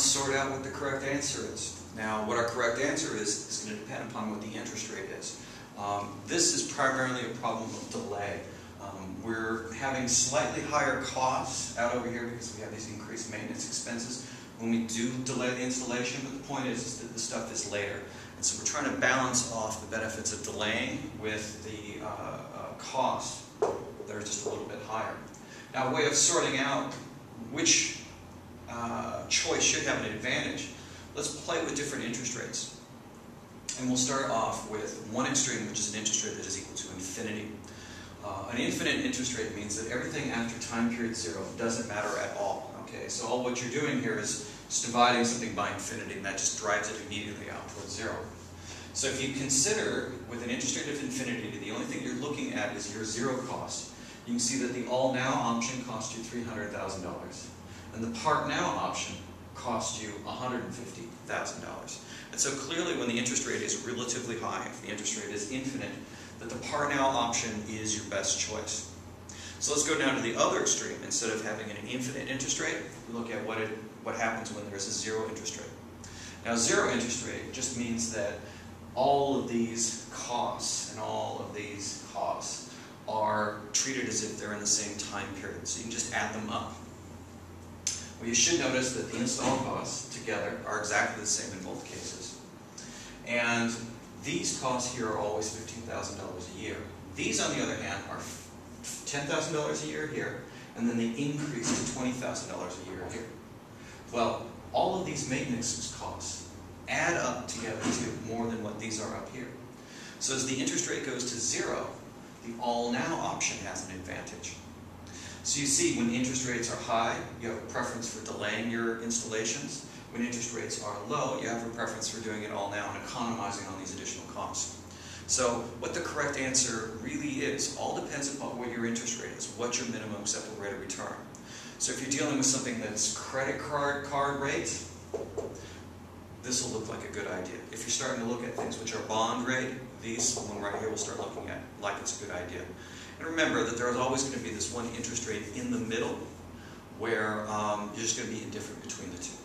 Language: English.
to sort out what the correct answer is. Now, what our correct answer is going to depend upon what the interest rate is. This is primarily a problem of delay. We're having slightly higher costs out over here because we have these increased maintenance expenses when we do delay the installation, but the point is that the stuff is later. And so we're trying to balance off the benefits of delaying with the costs that are just a little bit higher. Now, a way of sorting out which choice should have an advantage, let's play with different interest rates. And we'll start off with one extreme, which is an interest rate that is equal to infinity. An infinite interest rate means that everything after time period 0 doesn't matter at all. Okay, so all what you're doing here is just dividing something by infinity, and that just drives it immediately out towards 0. So if you consider with an interest rate of infinity, the only thing you're looking at is your 0 cost. You can see that the all now option costs you $300,000, and the part now option costs you $150,000. And so clearly when the interest rate is relatively high, if the interest rate is infinite, that the part now option is your best choice. So let's go down to the other extreme. Instead of having an infinite interest rate, we look at what happens when there's a 0 interest rate. Now 0 interest rate just means that all of these costs and all of these costs are treated as if they're in the same time period. So you can just add them up. Well, you should notice that the install costs together are exactly the same in both cases. And these costs here are always $15,000 a year. These, on the other hand, are $10,000 a year here, and then they increase to $20,000 a year here. Well, all of these maintenance costs add up together to more than what these are up here. So as the interest rate goes to 0, the all now option has an advantage. So you see, when interest rates are high, you have a preference for delaying your installations. When interest rates are low, you have a preference for doing it all now and economizing on these additional costs. So what the correct answer really is, all depends upon what your interest rate is, what's your minimum acceptable rate of return. So if you're dealing with something that's credit card rate, this will look like a good idea. If you're starting to look at things which are bond rate, these one right here will start looking at like it's a good idea. And remember that there's always going to be this one interest rate in the middle where you're just going to be indifferent between the two.